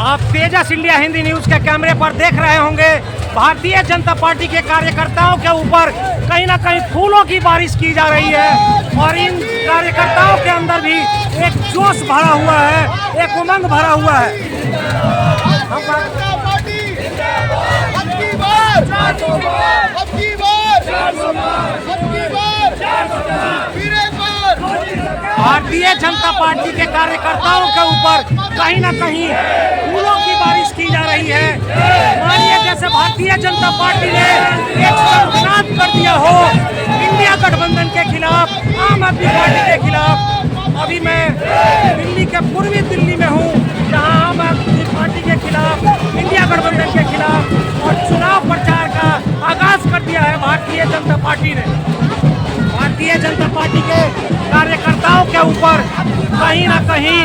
आप तेजस India Hindi news के कैमरे पर देख रहे होंगे भारतीय जनता पार्टी के कार्यकर्ताओं के ऊपर कहीं ना कहीं फूलों की बारिश की जा रही है और इन कार्यकर्ताओं के अंदर भी एक जोश भरा हुआ है, एक उमंग भरा हुआ है। भारतीय जनता पार्टी के कार्यकर्ताओं के ऊपर कहीं ना कहीं फूलों की बारिश की जा रही है। मानिए जैसे भारतीय जनता पार्टी ने एक संघर्ष कर दिया हो इंडिया गठबंधन के खिलाफ, आम आदमी पार्टी के खिलाफ। अभी मैं दिल्ली के पूर्वी दिल्ली में हूँ, जहाँ आम आदमी पार्टी के खिलाफ, इंडिया गठबंधन के खिलाफ और चुनाव प्रचार का आगाज कर दिया है भारतीय जनता पार्टी ने। भारतीय जनता पार्टी के कार्यकर्ताओं के ऊपर कहीं ना कहीं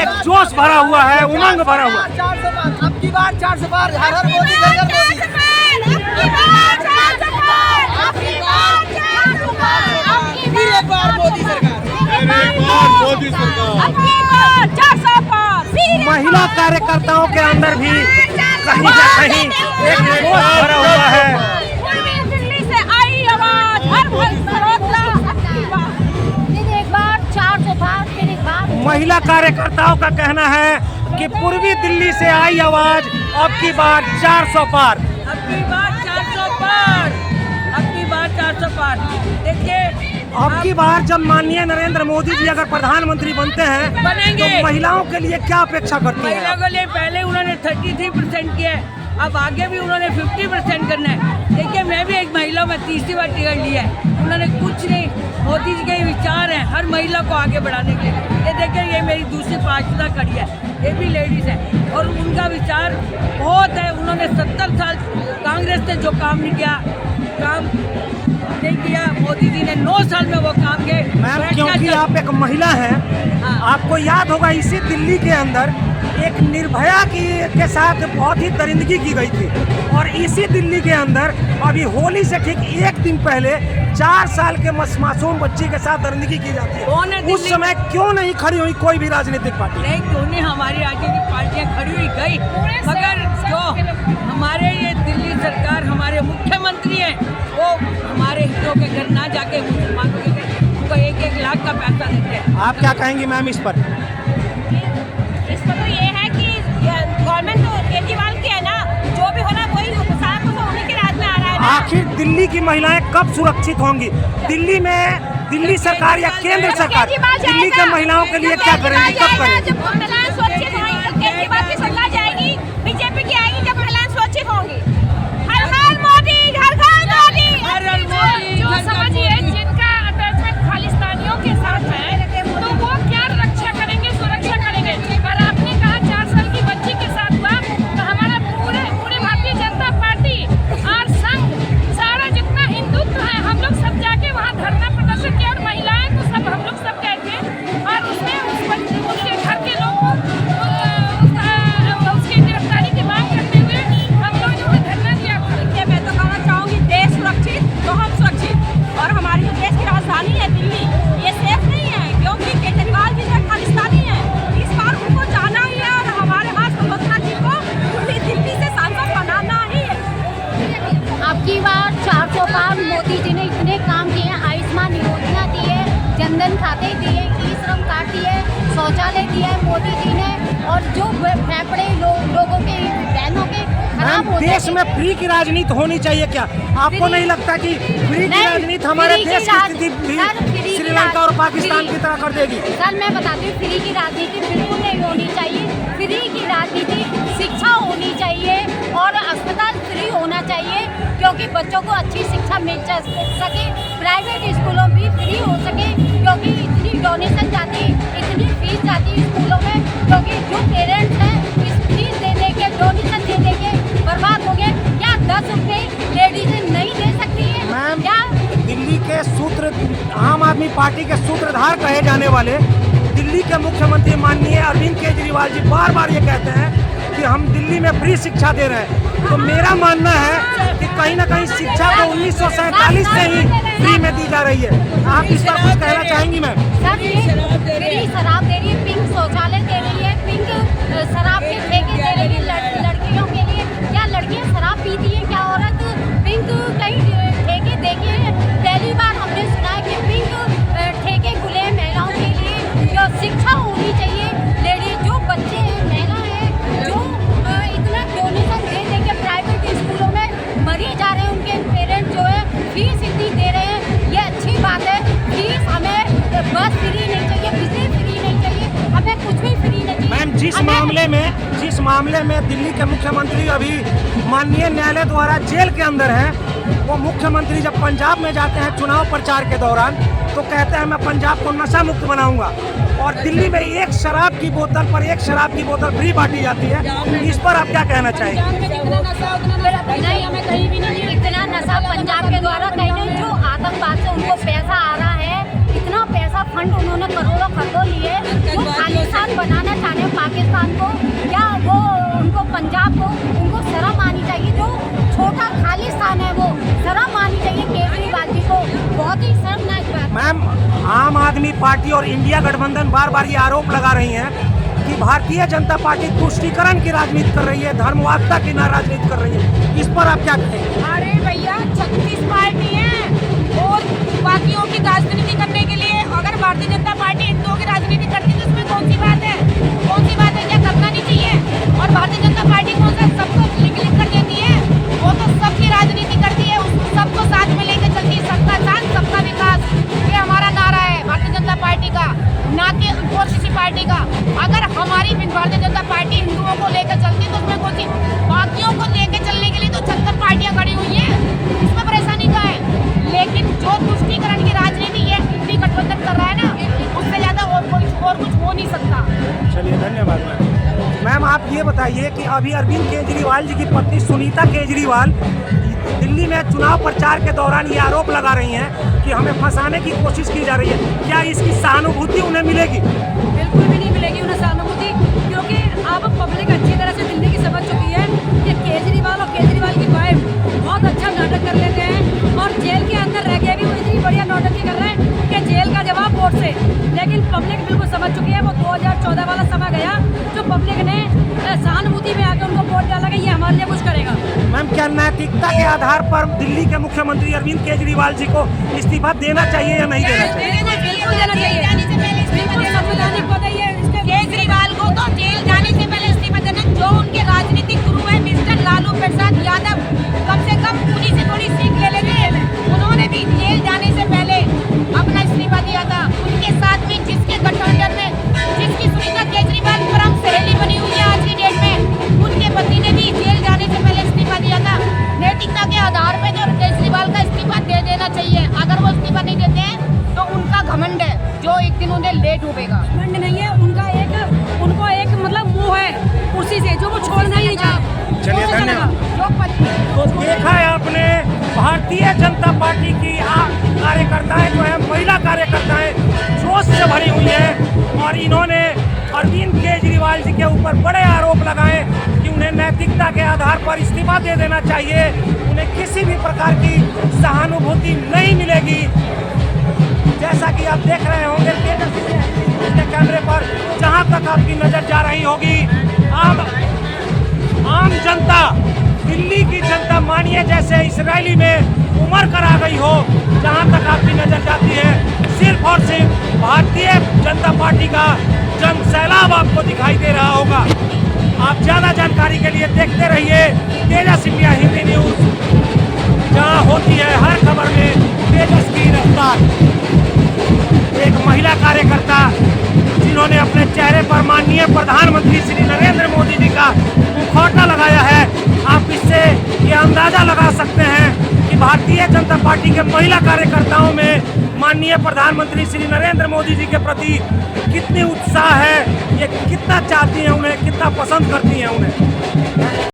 एक जोश भरा हुआ है, उमंग भरा हुआ है। 400 पार, अब की बार 400 पार, हर हर मोदी, घर घर मोदी। फिर एक बार मोदी सरकार, मोदी सरकार। महिला कार्यकर्ताओं के अंदर भी कहीं ना कहीं एक जोश भरा हुआ है। महिला कार्यकर्ताओं का कहना है कि पूर्वी दिल्ली से आई आवाज अब की बार 400 पार, अब की बार 400 पार, अब की बार 400 पार। देखिए अब की बार जब माननीय नरेंद्र मोदी जी अगर प्रधानमंत्री बनते हैं बनेंगे, तो महिलाओं के लिए क्या अपेक्षा करती है? महिलाओं के लिए पहले उन्होंने 33% किया है, अब आगे भी उन्होंने 50% करना है। देखिए मैं भी एक महिला में तीसरी बार टिकट लिया है, उन्होंने कुछ नहीं, मोदी जी के विचार हैं हर महिला को आगे बढ़ाने के लिए। ये देखिए ये मेरी दूसरी पार्षदा खड़ी है, ये भी लेडीज है और उनका विचार बहुत है। उन्होंने 70 साल कांग्रेस ने जो काम नहीं किया, काम नहीं किया, मोदी जी ने 9 साल में वो काम किए। मैम क्योंकि आप एक महिला हैं, हाँ। आपको याद होगा इसी दिल्ली के अंदर एक निर्भया के साथ बहुत ही दरिंदगी की गई थी और इसी दिल्ली के अंदर अभी होली से ठीक एक दिन पहले 4 साल के मासूम बच्ची के साथ दरिंदगी की जाती है। उस समय क्यों नहीं खड़ी हुई कोई भी राजनीतिक पार्टी? नहीं, क्यों नहीं, हमारी आगे की पार्टियां खड़ी हुई गई, मगर जो हमारे ये दिल्ली सरकार, हमारे मुख्यमंत्री हैं, वो हमारे हिंदुओं के घर ना जाके मुसलमानों के घर उनको 1-1 लाख का पैसा देते हैं। आप क्या कहेंगी मैम इस पर? तो ये है कि गवर्नमेंट तो केजरीवाल की है ना, जो भी होना वही सारा कुछ उन्हीं के राज में आ रहा है ना। आखिर दिल्ली की महिलाएं कब सुरक्षित होंगी? दिल्ली में दिल्ली सरकार या केंद्र सरकार दिल्ली के महिलाओं के लिए क्या करेंगी, कब करेंगी? जब महिलाएं सुरक्षित होंगी, केजरीवाल की सरकार जाएगी, बीजेपी की आएगी, जब महिलाएं सुरक्षित होंगी। हर हर मोदी, घर घर मोदी, हर हर मोदी। जो समझिए जिनका अटैचमेंट खालिस्तानियों के साथ है तो वो क्या रक्षा करेंगे, सुरक्षा करेंगे। और आपने कहा 4 साल की बच्ची के साथ हुआ, तो हमारा पूरे भारतीय जनता पार्टी और संघ सारा जितना हिंदुत्व है, हम लोग सब जाके वहाँ धरना प्रदर्शन किया और महिलाएं तो सब हम लोग सब गए थे और उसमें उसके घर के लोग को उसकी गिरफ्तारी की मांग करते हुए हम लोग जो धरना दिया था। देखिए मैं तो कहना चाहूँगी देश सुरक्षित तो हम सुरक्षित, और हमारी जो देश की राजधानी है दिल्ली, ये सेफ नहीं है क्योंकि केजरीवाल जी जो खालिस्तानी है। इस बार उनको जाना ही है और हमारे हाथ ममता जी को दिल्ली से सांसद बनाना ही है। अब की बार 400 पार मोदी जी ने इतने काम किए हैं, आयुष्मान योजना दी है, जनधन खाते दिए, ई श्रम कार्ड दिए, शौचालय दिया है मोदी जी ने, और जो फेफड़े लोगों के बहनों के खराब होते देश में फ्री की राजनीति होनी चाहिए क्या? आपको नहीं लगता कि फ्री की राजनीति हमारे देश की स्थिति भी श्रीलंका और पाकिस्तान की तरह कर देगी? सर मैं बताती हूँ, फ्री की राजनीति बिल्कुल नहीं होनी चाहिए। फ्री की राजनीति शिक्षा होनी चाहिए और अस्पताल फ्री होना चाहिए, क्योंकि बच्चों को अच्छी शिक्षा मिल सके। प्राइवेट स्कूलों भी फ्री हो सके, क्योंकि इतनी डोनेशन जाती, इतनी फीस जाती स्कूलों में, क्योंकि जो पेरेंट्स हैं इस फीस देने के, डोनेशन देने के बर्बाद हो गए। क्या 10 रुपये लेडीजें नहीं दे सकती है? मैम क्या दिल्ली के आम आदमी पार्टी के सूत्रधार कहे जाने वाले दिल्ली के मुख्यमंत्री माननीय अरविंद केजरीवाल जी बार बार ये कहते हैं कि हम दिल्ली में फ्री शिक्षा दे रहे हैं, तो मेरा मानना है कि कहीं ना कहीं शिक्षा तो 1947 से ही फ्री में दी जा रही है। आप इस पर कुछ कहना चाहेंगी मैम? सर ये फ्री शराब दे रही है, पिंक शौचालय दे रही है, पिंक शराब के ठेके दे रही जिस मामले में दिल्ली के मुख्यमंत्री अभी माननीय न्यायालय द्वारा जेल के अंदर हैं, वो मुख्यमंत्री जब पंजाब में जाते हैं चुनाव प्रचार के दौरान तो कहते हैं मैं पंजाब को नशा मुक्त बनाऊंगा, और दिल्ली में एक शराब की बोतल फ्री बांटी जाती है। इस पर आप क्या कहना चाहेंगे? इतना नशा पंजाब के द्वारा कहीं नहीं, जो आतंकवाद से उनको पैसा आ रहा है, इतना पैसा फंड उन्होंने करोड़ों लिए, जो खालिस्तान बनाना चाह रहे हैं पाकिस्तान को, या वो उनको पंजाब को, उनको शर्म आनी चाहिए। जो छोटा खालिस्तान है वो शर्म आनी चाहिए केजरीवाल जी को, बहुत ही शर्मनाक बात। मैम, आम आदमी पार्टी और इंडिया गठबंधन बार बार ये आरोप लगा रही हैं कि भारतीय जनता पार्टी तुष्टीकरण की राजनीति कर रही है, धर्मवादता की राजनीति कर रही है। इस पर आप क्या कहेंगे? अरे भैया 36 पार्टी है और बाकियों की राजनीति करने के लिए अगर भारतीय जनता पार्टी हिंदुओं की राजनीति करती तो उसमें कौन सी बात है? क्या करना नहीं चाहिए? और भारतीय जनता पार्टी कौन सा सबको लिख कर देती है? वो तो सबकी राजनीति करती है, सबको साथ में लेकर चलती है। सबका साथ सबका विकास, ये हमारा नारा है भारतीय जनता पार्टी का, ना कि और किसी पार्टी का। अगर हमारी भारतीय जनता पार्टी हिंदुओं को लेकर चलती तो उसमें कौन सी, बाकियों को लेकर चलने के लिए तो 76 पार्टियां खड़ी हुई हैं, इसमें परेशानी का है। लेकिन जो तुष्टीकरण की राजनीति ये इंडी गठबंधन कर रहा है ना, उससे ज्यादा और कुछ हो नहीं सकता। चलिए, धन्यवाद मैम। आप ये बताइए कि अभी अरविंद केजरीवाल जी की पत्नी सुनीता केजरीवाल दिल्ली में चुनाव प्रचार के दौरान ये आरोप लगा रही हैं कि हमें फंसाने की कोशिश की जा रही है। क्या इसकी सहानुभूति उन्हें मिलेगी? बिल्कुल भी नहीं मिलेगी उन्हें सहानुभूति, क्योंकि अब पब्लिक अच्छी तरह से दिल्ली की समझ चुकी है कि केजरीवाल और केजरीवाल की वाइफ बहुत अच्छा नाटक कर लेते हैं, और जेल के अंदर रह के भी वो इतनी बढ़िया नाटक कर रहे हैं कि जेल का जवाब वोट से। लेकिन पब्लिक बिल्कुल समझ चुकी है, वो 2014 वाला समय गया जो पब्लिक ने सहानुभूति में आकर उनको वोट डाला कि ये हमारे लिए कुछ करेगा। मैम, क्या नैतिकता के आधार पर दिल्ली के मुख्यमंत्री अरविंद केजरीवाल जी को इस्तीफा देना चाहिए या नहीं देना चाहिए? बिल्कुल देना चाहिए, बिल्कुल संवैधानिक पद है ये। केजरीवाल को तो जेल जाने से पहले इस्तीफा देना। जो उनके राजनीतिक गुरु है मिस्टर लालू प्रसाद यादव, कम से कम उन्हीं से थोड़ी सीख ले लेते। उन्होंने भी जेल जाने से पहले अपना इस्तीफा दिया था। उनके साथ भी जिसके गठबंधन में जिसकी सुनीता केजरीवाल परम सहेली बनी हुई है आज की डेट में, उनके पति ने भी जेल जाने से पहले इस्तीफा दिया था। नैतिकता के आधार पर जो केजरीवाल का इस्तीफा दे देना चाहिए। अगर वो इस्तीफा नहीं देते हैं तो उनका घमंड है जो एक दिन उन्हें लेट होगा। घमंड नहीं है उनको एक मतलब मुंह है कुर्सी से, जो वो छोड़ना ही नहीं चाहते। चलिए, धन्यवाद। तो देखा है आपने, भारतीय जनता पार्टी की कार्यकर्ताएं जो है, महिला कार्यकर्ताएं जोश से भरी हुई है, और इन्होंने अरविंद केजरीवाल जी के ऊपर बड़े आरोप लगाए कि उन्हें नैतिकता के आधार पर इस्तीफा दे देना चाहिए, उन्हें किसी भी प्रकार की सहानुभूति नहीं मिलेगी। जैसा कि आप देख रहे होंगे के कैमरे पर, जहां तक आपकी नजर जा रही होगी, आम जनता, दिल्ली की जनता मानिए जैसे इजरायली में उमड़ कर आ गई हो, जहां तक आपकी नजर जाती है सिर्फ और सिर्फ भारतीय जनता पार्टी का जन सैलाब आपको दिखाई दे रहा होगा। आप ज्यादा जानकारी के लिए देखते रहिए तेजस इंडिया हिंदी न्यूज, जहां होती है हर खबर में तेजस की रफ्तार। एक महिला कार्यकर्ता जिन्होंने अपने चेहरे पर माननीय प्रधानमंत्री श्री नरेंद्र मोदी जी का मुखौटा लगाया है, आप इससे ये अंदाजा लगा सकते हैं कि भारतीय जनता पार्टी के महिला कार्यकर्ताओं में माननीय प्रधानमंत्री श्री नरेंद्र मोदी जी के प्रति कितनी उत्साह है, ये कितना चाहती हैं उन्हें, कितना पसंद करती हैं उन्हें।